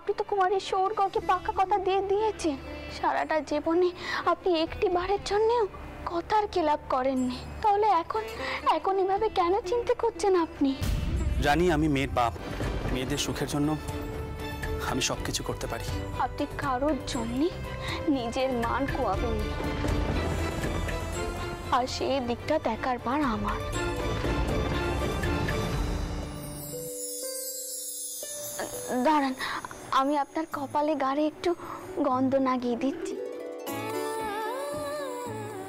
আপনি তো কুমারী সৌরগকে পাকা কথা দিয়ে দিয়েছেন। সারাটা জীবনে আপনি একটি বারের জন্যও কথার খেলাপ করেননি, তাহলে এখন এভাবে কেন চিন্তা করছেন আপনি? জানি আমি মেয়ের বাপ, মেয়েদের সুখের জন্য আমি সবকিছু করতে পারি। আপনি কারোর জন্য নিজের মান খোয়াবেন, আর সেই দিকটা দেখার বার আমার। দাঁড়ান, আমি আপনার কপালে গাড়ি একটু গন্ধ লাগিয়ে দিচ্ছি,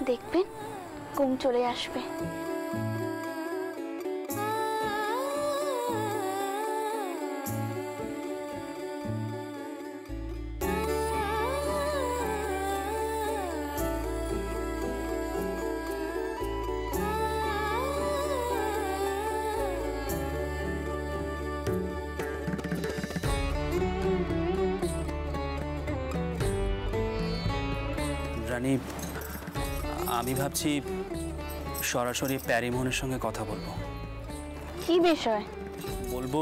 দেখবেন ঘুম চলে আসবে। রানী, আমি ভাবছি সরাসরি প্যারিমোহনের সঙ্গে কথা বলবো। কি বিষয়? বলবো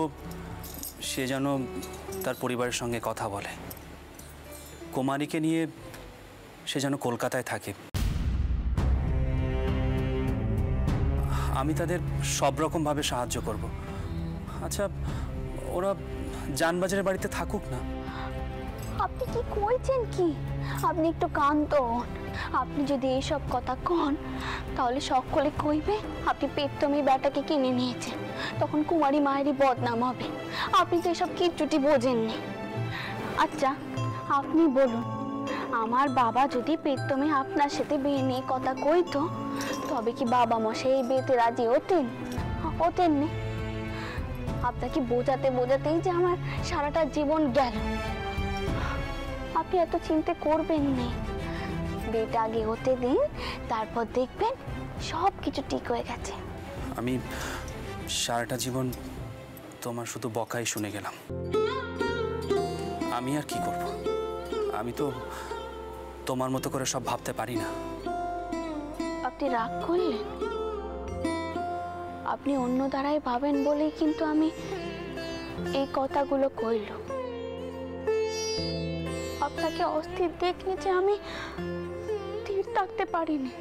সে যেন তার পরিবারের সঙ্গে কথা বলে, কুমারীকে নিয়ে সে যেন কলকাতায় থাকে। আমি তাদের সব রকমভাবে সাহায্য করব। আচ্ছা, ওরা জানবাজারের বাড়িতে থাকুক না। আপনি কি কইছেন কি? আপনি একটু কান্ত হন। আপনি যদি এইসব কথা কন তাহলে সকলে কইবে আপনি পেট্টমি বেটাকে কিনে নিয়েছেন, তখন কুমারী মায়েরই বদনাম হবে। আপনি তো এসব কিচ্ছুটি বোঝেননি। আচ্ছা আপনি বলুন, আমার বাবা যদি পেট্টমি আপনার সাথে বিয়ে নিয়ে কথা কইতো তবে কি বাবা মশাই এই বিয়েতে রাজি হতেননি? আপনাকে বোঝাতে বোঝাতেই যে আমার সারাটা জীবন গেল। আপনি এত চিন্তা করবেন না, বিয়েটা আগে হতে দিন, তারপর দেখবেন সব কিছু ঠিক হয়ে গেছে। আমি সারাটা জীবন তোমার শুধু বকাই শুনে গেলাম। আমি আর কি করব? আমি তো তোমার মতো করে সব ভাবতে পারি না। আপনি রাগ করলেন? আপনি অন্য দ্বারাই ভাবেন বলেই কিন্তু আমি এই কথাগুলো কইলাম। আপনাকে অস্থির দেখলে যে আমি স্থির থাকতে পারিনি।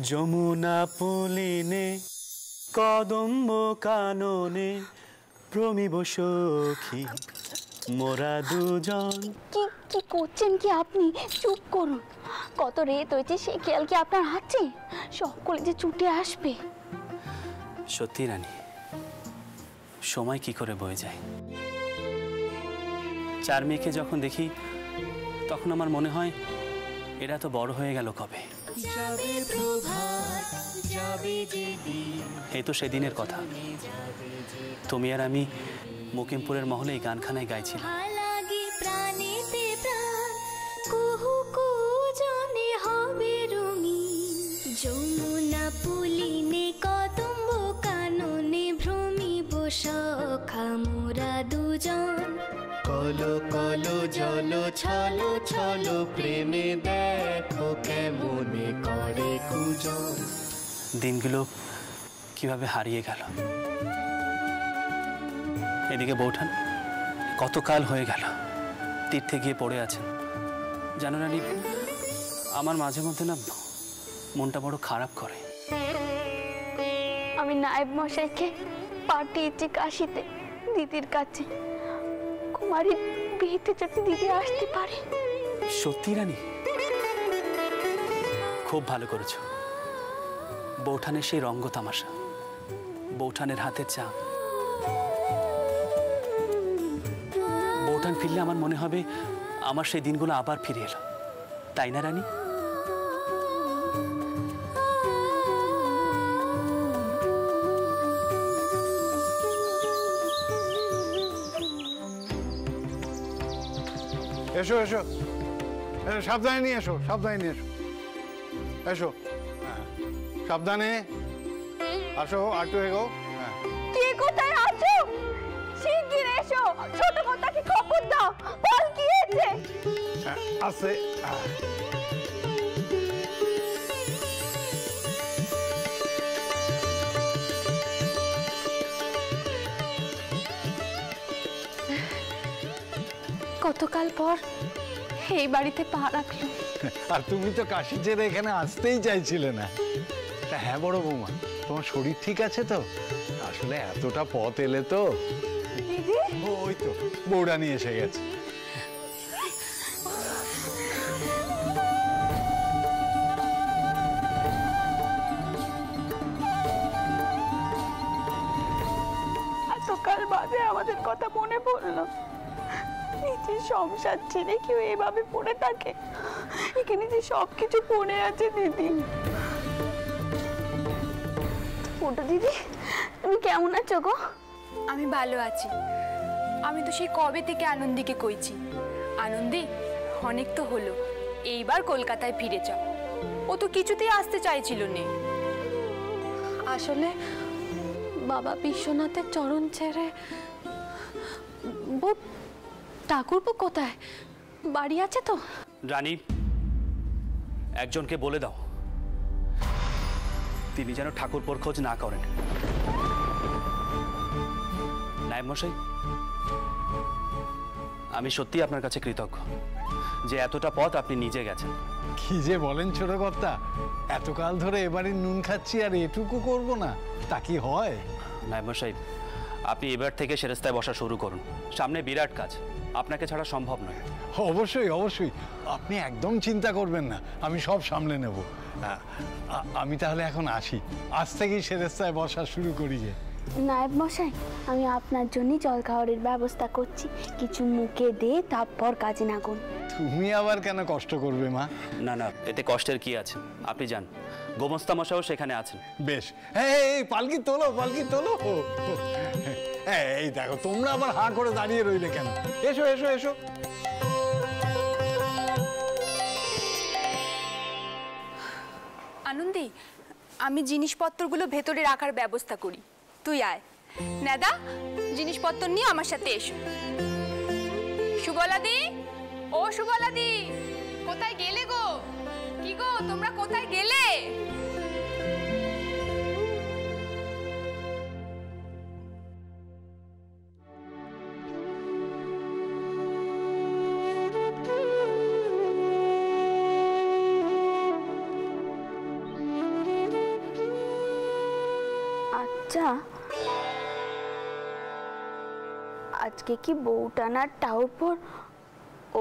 যমুনা পুলিনে কদম্ব কাননে ভ্রমিব সখী মোরা দুজন। কি করছেন কি আপনি? চুপ করুন। কত রেত হয়েছে সে খেয়াল কি আপনার আছে? সকলে যে ছুটে আসবে। সত্যি রানী, সময় কি করে বয়ে যায়। চার মেয়েকে যখন দেখি তখন আমার মনে হয় এরা তো বড় হয়ে গেল কবে। এই তো সেদিনের কথা, তুমি আর আমি মুকিমপুরের মহলে এই গানখানায় গাইছিলাম। যমুনা পুলিনে কদম্ব কাননে ভ্রমিব সখা মোরা দুজন। কলো কলো জল ছলো ছলো প্রেমে দেখো কেমনে করে কুজন। দিনগুলো কিভাবে হারিয়ে গেল। এদিকে বৌঠান কতকাল হয়ে গেল তীর্থে গিয়ে পড়ে আছেন। জানো রানী, আমার মাঝে মধ্যে না মনটা বড় খারাপ করে। আমি নায়েব মশাইকে পাঠিয়েছি কাশিতে দিদির কাছে, কুমারীর বিয়েতে যদি দিদি আসতে পারে। সত্যি রানী? খুব ভালো করেছ। বৌঠানের সেই রঙ্গ তামাশা, বৌঠানের হাতের চা, বৌঠান ফিরলে আমার মনে হবে আমার সেই দিনগুলো আবার ফিরে এলো, তাই না রানী? এসো এসো, সাবধানে নিয়ে এসো, সাবধানে নিয়ে এসো। এসো, সাবধানে আসো, আটু এগো। কে কোথায় আছো? শিগগির এসো, ছোট কথাকে খবর দাও, বল কি হয়েছে? আছে কতকাল পর এই বাড়িতে পা রাখলো। আর তুমি তো কাশি ছেড়ে এখানে আসতেই চাইছিলে না। তা হ্যাঁ বড় বৌমা, তোমার শরীর ঠিক আছে তো? আসলে এতটা পথ এলে তো। ওই তো বৌরা নিয়ে এসে গেছে। এতকাল বাদে আমাদের কথা মনে পড়লো। নিজের সংসার ছেড়ে কেউ এভাবে পড়ে থাকে? এখানে যে সবকিছু পড়ে আছে দিদি। ওটা দিদি, তুমি কেমন আছো গো? আমি ভালো আছি। আমি তো সেই কবে থেকে আনন্দীকে কইছি, আনন্দী অনেক তো হলো, এইবার কলকাতায় ফিরে যাও। ও তো কিছুতেই আসতে চাইছিল না। আসলে বাবা বিশ্বনাথের চরণ ছেড়ে ঠাকুরপো কোথায়? বাড়ি আছে তো? রানী, একজনকে বলে দাও তিনি যেন ঠাকুরপোর খোঁজ না করেন। নায়েব মশাই, আমি সত্যি আপনার কাছে কৃতজ্ঞ যে এতটা পথ আপনি নিজে গেছেন। কি যে বলেন ছোট কর্তা, এতকাল ধরে এবারে নুন খাচ্ছি আর এটুকু করব না, তা কি হয়? নায়েব মশাই, আপনি এবার থেকে সেরেস্তায় বসা শুরু করুন। সামনে বিরাট কাজ, আপনাকে ছাড়া সম্ভব নয়। অবশ্যই অবশ্যই, আপনি একদম চিন্তা করবেন না, আমি সব সামলে নেব। আমি তাহলে এখন আসি, আজ থেকেই সেরেস্তায় বসা শুরু করি। যে নায়েব মশাই, আমি আপনার জন্য জল খাওয়ারের ব্যবস্থা করছি, কিছু মুখে দে, তারপর কাজে লাগুন। তুমি আবার কেন কষ্ট করবে মা? না না, এতে কষ্টের কি আছে, আপনি যান। গোমস্তা মশাইও সেখানে আছেন। বেশ, এই পালকি তোলো, পালকি তোলো। এই দেখো, তোমরা আবার হাঁ করে দাঁড়িয়ে রইলে কেন? এসো এসো এসো। আনন্দী, আমি জিনিসপত্রগুলো ভেতরে রাখার ব্যবস্থা করি, তুই আয়। নেদা, জিনিসপত্র নিয়ে আমার সাথে এসো। সুবলাদি, ও সুবলাদি, কোথায় গেলে গো? কি গো, তোমরা কোথায় গেলে? আচ্ছা, আজকে কি বউটানার টাউপর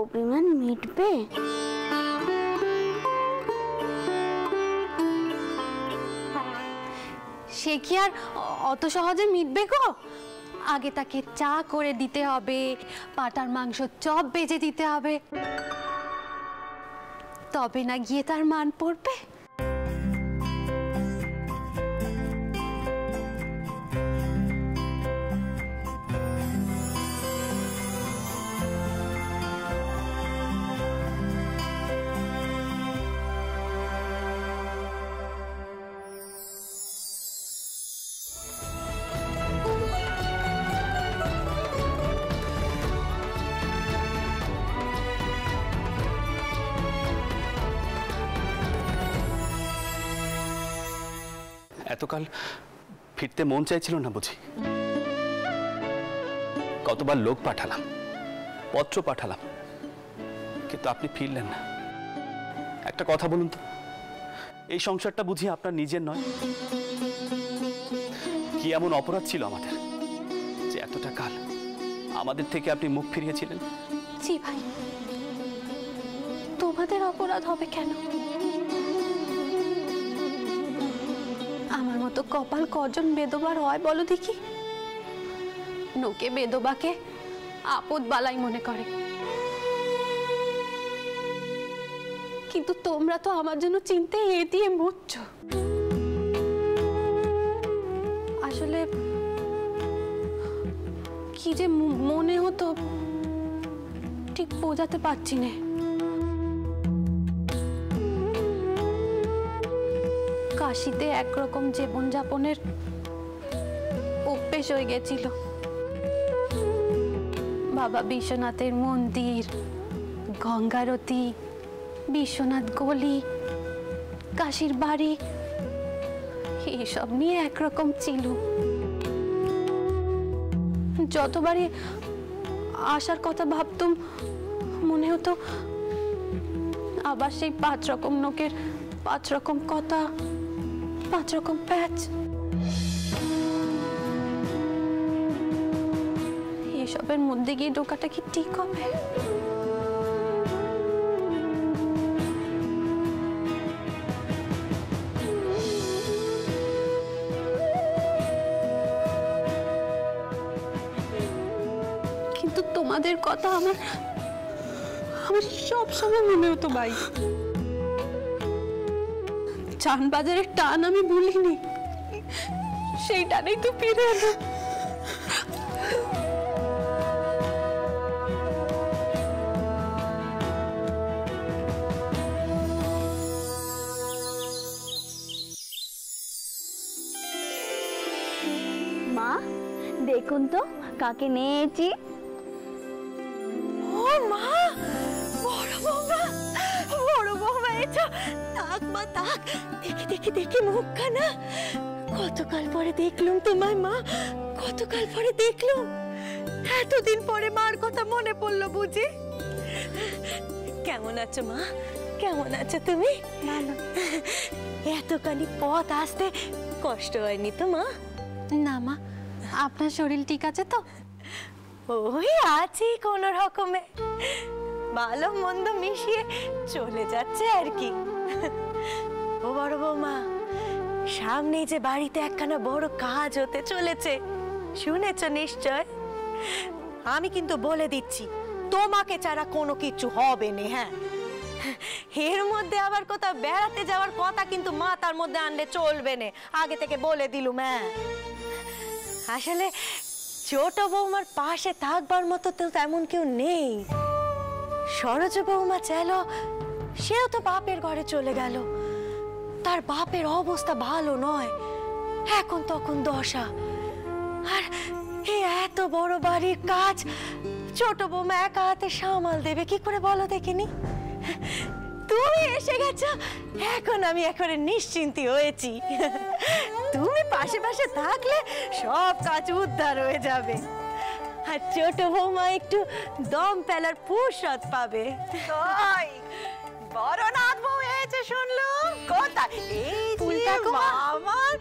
অভিমান মিটবে? সে কি আর অত সহজে মিটবে গো? আগে তাকে চা করে দিতে হবে, পাটার মাংস চপ বেজে দিতে হবে, তবে না গিয়ে তার মান পড়বে। এতকাল ফিরতে মন চাইছিল না বুঝি? কতবার লোক পাঠালাম, পত্র পাঠালাম, কিন্তু আপনি ফিরলেন না। একটা কথা বলুন তো, এই সংসারটা বুঝি আপনার নিজের নয়? কি এমন অপরাধ ছিল আমাদের যে এতটা কাল আমাদের থেকে আপনি মুখ ফিরিয়েছিলেন? জি ভাই, তোমাদের অপরাধ হবে কেন? আমার মতো কপাল কজন বেদবার হয় বলো দেখি? লোকে বেদবাকে আপদ বালাই মনে করে, কিন্তু তোমরা তো আমার জন্য চিনতে এ দিয়ে মরছ। আসলে কি যে মনে হতো ঠিক বোঝাতে পারছি না। কাশিতে একরকম জীবনযাপনের অভ্যেস হয়ে গেছিল। বাবা বিশ্বনাথের মন্দির, গঙ্গারতি, বিশ্বনাথ গলি, কাশির বাড়ি, এইসব নিয়ে একরকম ছিল। যতবারই আসার কথা ভাবতুম, মনে হতো আবার সেই 5 রকম নোকের 5 রকম কথা, 5 রকম প্যাচ। এসবের মধ্যে গিয়ে ঢোকাটা কি ঠিক হবে? কিন্তু তোমাদের কথা আমার সব সময় মনে হতো ভাই। চানবাজারের টান আমি ভুলিনি, সেই টানেই তো ফিরে এলো। মা দেখুন তো কাকে নিয়েছি। ও মা, বড় বৌমা, বড় বৌমা এসো। তাক মা তাক, দেখি দেখি দেখি মুখখানা। কতকাল পরে দেখলুম তোমায় মা, কতকাল পরে দেখলুম। এতদিন পরে মার কথা মনে পড়লো বুঝি। কেমন আছো মা, কেমন আছো তুমি? ভালো। এতখানি পথ আসতে কষ্ট হয়নি তো মা? না মা, আপনার শরীর ঠিক আছে তো? ওই আছি কোন রকমে, ভালো মন্দ মিশিয়ে চলে যাচ্ছে আর কি। ও বড় বৌমা, সামনে যে বাড়িতে একখানা বড় কাজ হতে চলেছে, শুনেছ নিশ্চয়? আমি কিন্তু বলে দিচ্ছি, তোমাকে ছাড়া কোনো কিছু হবে না। হ্যাঁ, এর মধ্যে আবার কোথাও বেড়াতে যাওয়ার কথা কিন্তু মাথার মধ্যে আনলে চলবে না, আগে থেকে বলে দিলুম। হ্যাঁ, আসলে ছোট বৌমার পাশে থাকবার মতো তো তেমন কেউ নেই। সরোজ বৌমা চলো, সেও তো বাপের ঘরে চলে গেল। তার বাপের অবস্থা ভালো নয়, এখন তখন দশা। আর এই এত বড় বাড়ির কাজ ছোট বৌমা একা হাতে সামাল দেবে কি করে বলো দেখিনি? তুমি এসে গেছো, এখন আমি একেবারে নিশ্চিন্তি হয়েছি। তুমি পাশে পাশে থাকলে সব কাজ উদ্ধার হয়ে যাবে, আর ছোট বৌমা একটু দম ফেলার ফুরসত পাবে। বড় নাথ বউ এসে শুনলুম। কোথায়? এই যে আমার।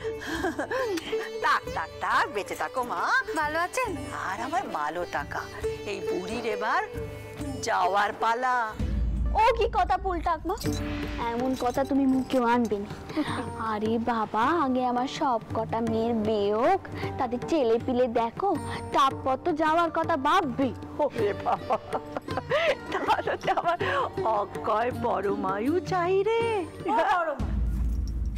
তাক তাক তাক, বেঁচে থাকো মা। ভালো আছেন? আর আমার ভালো টাকা, এই বুড়ির এবার যাওয়ার পালা। ও কি কথা পুলটাকমা, এমন কথা তুমি মুখেও আনবে না। আরে বাবা, আগে আমার সব কটা মেয়ের বিয়ে হোক, তাদের ছেলে পিলে দেখো, তারপর তো যাওয়ার কথা ভাববে। ওরে বাবা, তাহলে তো আমার অক্ষয় বড় মায়ু চাই রে।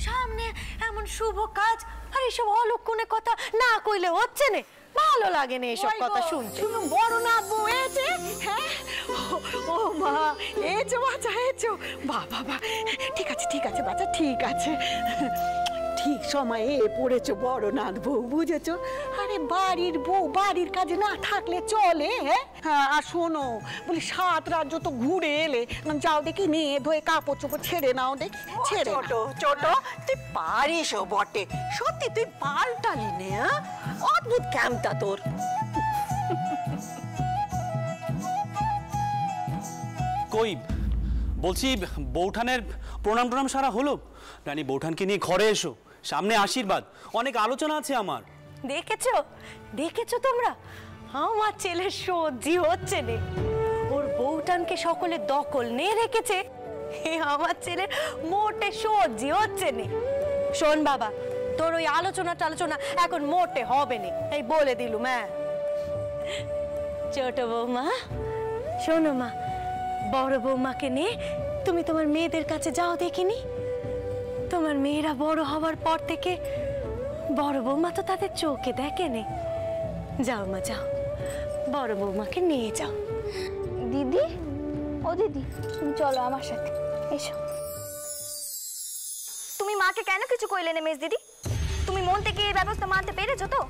সামনে এমন শুভ কাজ, আর এইসব অলক্ষণে কথা না কইলে হচ্ছে না। ভালো লাগে না এসব কথা শুনতে। বড় না বউ এসে। হ্যাঁ, ও মা এসো বাচ্চা, এসো। বাবা, ঠিক আছে ঠিক আছে বাচ্চা, ঠিক আছে। ঠিক সময়ে পড়েছো বড় নাথ বউ, বুঝেছো? আরে বাড়ির বউ বাড়ির কাজে না থাকলে চলে? হ্যাঁ, আর শোনো, বলি 7 রাজ্য তো ঘুরে এলে, যাও দেখি মেয়ে ধোয়ে কাপড় চোপড় ছেড়ে নাও দেখি। ছেড়ে ছোট ছোট, তুই পারিস বটে, সত্যি তুই পাল্টালি নে। অদ্ভুত ক্যামটা তোর। কই বলছি, বৌঠানের প্রণাম টনাম সারা হলো? রানী, বৌঠানকে নিয়ে ঘরে এসো, সামনে আশীর্বাদ, অনেক আলোচনা আছে আমার। দেখেছো দেখেছো তোমরা, আমার ছেলের সহ্যি হচ্ছে নে। ওর বউটানকে সকলে দখল নিয়ে রেখেছে, আমার ছেলের মোটে সহ্যি হচ্ছে নে। শোন বাবা, তোর ওই আলোচনা টালোচনা এখন মোটে হবে না, এই বলে দিলুম। হ্যাঁ, ছোট বৌমা শোনো মা, বড় বৌমাকে নিয়ে তুমি তোমার মেয়েদের কাছে যাও দেখিনি। তোমার মেয়েরা বড় হওয়ার পর থেকে বড় বৌমা তো তাদের চোখে দেখেনি। যাও মা যাও, বড় বৌমাকে নিয়ে যাও। দিদি, ও দিদি, তুমি চলো আমার সাথে, এসো। তুমি মাকে কেন কিছু কইলে না মেজ দিদি? তুমি মন থেকে এই ব্যবস্থা মানতে পেরেছো তো?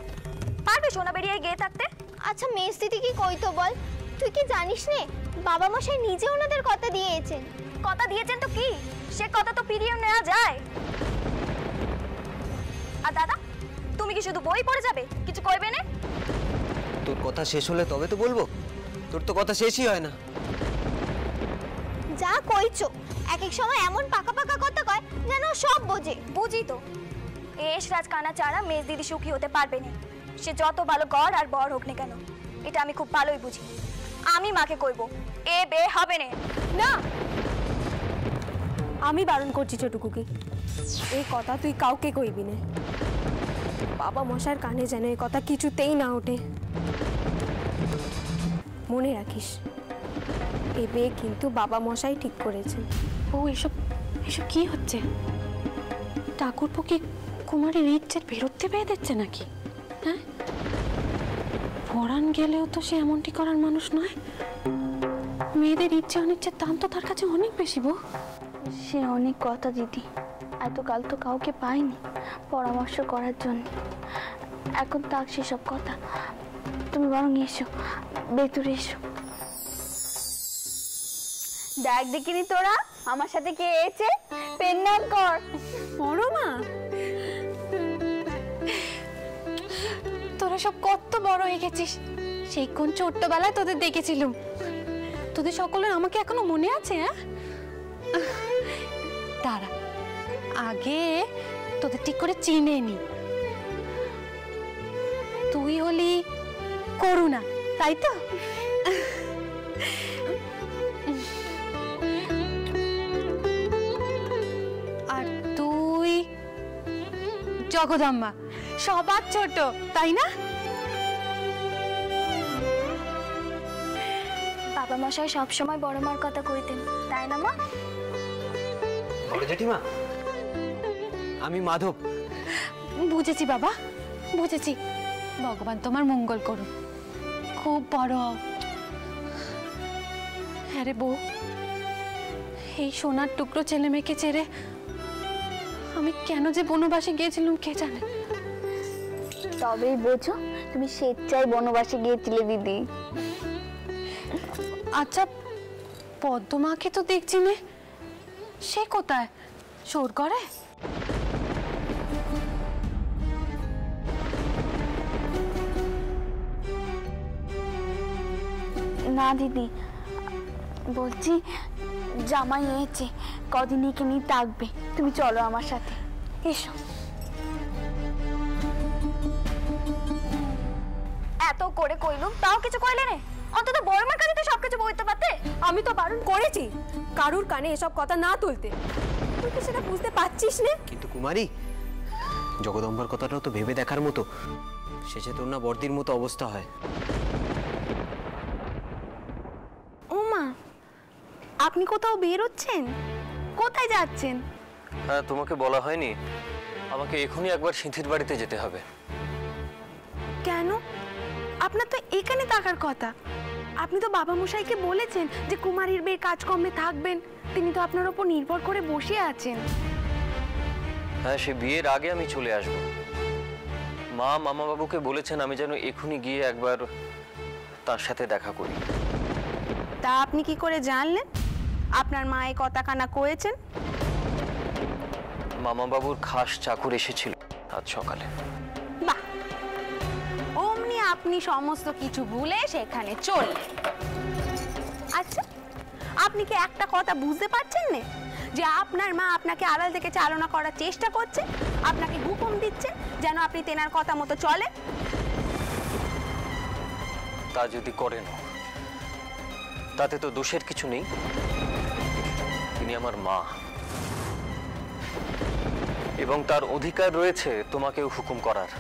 পারবে সোনা বেরিয়ে গিয়ে থাকতে? আচ্ছা মেজ দিদি কি কইতো বল? তুই কি জানিস নে, বাবা মশাই নিজে ওনাদের কথা দিয়েছেন। কথা দিয়েছেন তো কি, সে কথা তো ফিরিয়ে নেওয়া যায়। আর দাদা, তুমি কি শুধু বই পড়ে যাবে, কিছু কইবে না? তোর কথা শেষ হলে তবে তো বলবো। তোর তো কথা শেষই হয় না। যা কইছো, এক এক সময় এমন পাকা পাকা কথা কয় যেন সব বোঝে। বুঝি তো, এস রাজকানা ছাড়া মেজ দিদি সুখী হতে পারবে না, সে যত ভালো গড় আর বর হোক না কেন। এটা আমি খুব ভালোই বুঝি। আমি মাকে কইব এ বে হবে না। না, আমি বারণ করছি ছোটকুকি, এই কথা তুই কাউকে কইবি না। বাবা মশার কানে যেন এই কথা কিছুতেই না ওঠে। মনে রাখিস, এ বিয়ে কিন্তু বাবা মশাই ঠিক করেছেন। ও এসব এসব কি হচ্ছে? ঠাকুরপো কি কুমারের ইচ্ছের বিরুদ্ধে বিয়ে দিচ্ছে নাকি? হ্যাঁ, পরাণ গেলেও তো সে এমনটি করার মানুষ নয়। মেয়েদের ইচ্ছে অনিচ্ছের দাম তো তার কাছে অনেক বেশি। বউ, সে অনেক কথা দিদি, এতকাল তো কাউকে পাইনি পরামর্শ করার জন্য। এখন তাক সেসব কথা। তুমি বরং এসো, ভেতরে এসো। দেখ দেখিনি তোরা আমার সাথে কে এসেছে, পেন নাম কর। বড় মা, তোরা সব কত বড় হয়ে গেছিস। সেই কোন ছোট্টবেলায় তোদের দেখেছিলাম। তোদের সকলের আমাকে এখনো মনে আছে? হ্যাঁ, দাঁড়া, আগে তোদের ঠিক করে চিনে নি। তুই হলি করুণা, তাই তো? আর তুই জগদম্বা, সবার ছোট, তাই না? বাবা মশাই সবসময় বড় মার কথা কইতেন, তাই না মা? বড় জেঠিমা, আমি মাধব। বুঝেছি বাবা, বুঝেছি। ভগবান তোমার মঙ্গল করুন, খুব বড়। হ্যাঁ রে বউ, এই সোনার টুকরো ছেলে মেয়েকে ছেড়ে আমি কেন যে বনবাসে গিয়েছিলাম কে জানে। তবেই বোঝো তুমি স্বেচ্ছায় বনবাসে গিয়েছিলে দিদি। আচ্ছা, পদ্মমাকে তো দেখছি না, সে কোথায়? সোর করে? না দিদি, বলছি জামাই এসেছে, কদিন একে নিয়ে থাকবে। তুমি চলো আমার সাথে, এসো। এত করে কইলুম তাও কিছু কইলে নে। অন্তত বড় মার কাছে তো সবকিছু বলতে পারতে। আমি তো বারণ করেছি কারুর কানে এসব কথা না তুলতে। তুই কি সেটা বুঝতে পারছিস না? কিন্তু কুমারী, জগদম্বার কথাটাও তো ভেবে দেখার মতো। শেষে তোর না বর্দির মতো অবস্থা হয়। ও মা, আপনি কোথাও বেরোচ্ছেন? কোথায় যাচ্ছেন? হ্যাঁ, তোমাকে বলা হয়নি? আমাকে এখনই একবার সিঁথির বাড়িতে যেতে হবে। কেন? আপনার তো এখানে থাকার কথা। আপনি তো বাবা মশাইকে বলেছেন যে কুমারীর বিয়ের কাজকর্মে থাকবেন। তিনি তো আপনার উপর নির্ভর করে বসে আছেন। হ্যাঁ, সে বিয়ের আগে আমি চলে আসব। মা মামা বাবুকে বলেছেন আমি যেন এখনই গিয়ে একবার তার সাথে দেখা করি। তা আপনি কি করে জানলেন আপনার মা এই কথা কানা কয়েছেন? মামা বাবুর খাস চাকর এসেছিল আজ সকালে। বাহ, অমনি আপনি সমস্ত কিছু ভুলে সেখানে চললেন। আচ্ছা, আপনি কি একটা কথা বুঝতে পারছেন না যে আপনার মা আপনাকে আড়াল থেকে চালনা করার চেষ্টা করছে, আপনাকে হুকুম দিচ্ছেন যেন আপনি তেনার কথা মতো চলেন? তা যদি করেন তাতে তো দোষের কিছু নেই। তিনি আমার মা এবং তার অধিকার রয়েছে তোমাকেও হুকুম করার।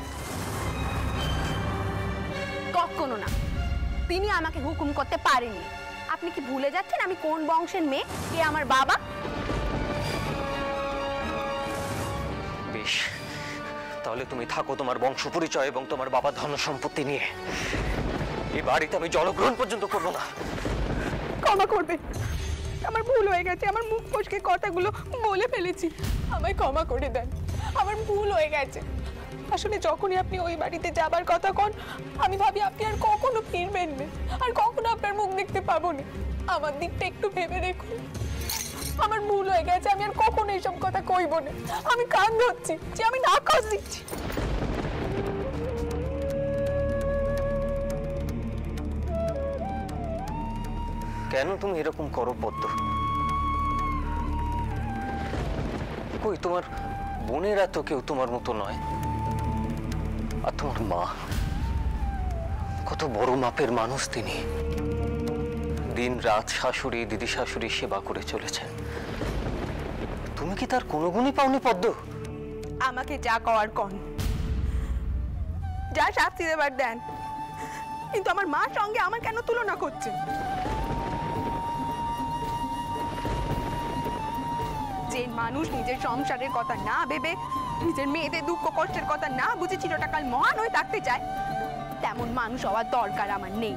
কখনো না, তিনি আমাকে হুকুম করতে পারেননি। আপনি কি ভুলে যাচ্ছেন আমি কোন বংশের মেয়ে, কে আমার বাবা? বেশ, তাহলে তুমি থাকো তোমার বংশ পরিচয় এবং তোমার বাবার ধন সম্পত্তি নিয়ে। এই বাড়িতে আমি জলগ্রহণ পর্যন্ত করবো না। ক্ষমা করবে, আমার ভুল হয়ে গেছে। আমার মুখ ফসকে কথাগুলো বলে ফেলেছি, আমায় ক্ষমা করে দেন। আমার ভুল হয়ে গেছে। আসলে যখনই আপনি ওই বাড়িতে যাবার কথা কন, আমি ভাবি আপনি আর কখনো ফিরবেন না, আর কখনো আপনার মুখ দেখতে পাবো না। আমার দিকটা একটু ভেবে দেখুন। আমার ভুল হয়ে গেছে, আমি আর কখনো এইসব কথা কইব না। আমি কান ধরছি যে আমি না কাজ দিচ্ছি। কেন তুমি এরকম করো পদ্ম? কই তোমার বোনেরা তো কেউ তোমার মতো নয়। আর তোমার মা কত বড় মাপের মানুষ, তিনি দিন রাত শাশুড়ি দিদি শাশুড়ি সেবা করে চলেছেন। তুমি কি তার কোনো গুণই পাওনি পদ্ম? আমাকে যা কওয়ার কন, যা শাস্তি দেবার দেন, কিন্তু আমার মার সঙ্গে আমার কেন তুলনা করছেন? যে মানুষ নিজের সংসারের কথা না ভেবে, নিজের মেয়েদের দুঃখ কষ্টের কথা না বুঝে চিরটাকাল মহান হয়ে থাকতে চায়, তেমন মানুষ হওয়ার দরকার আমার নেই।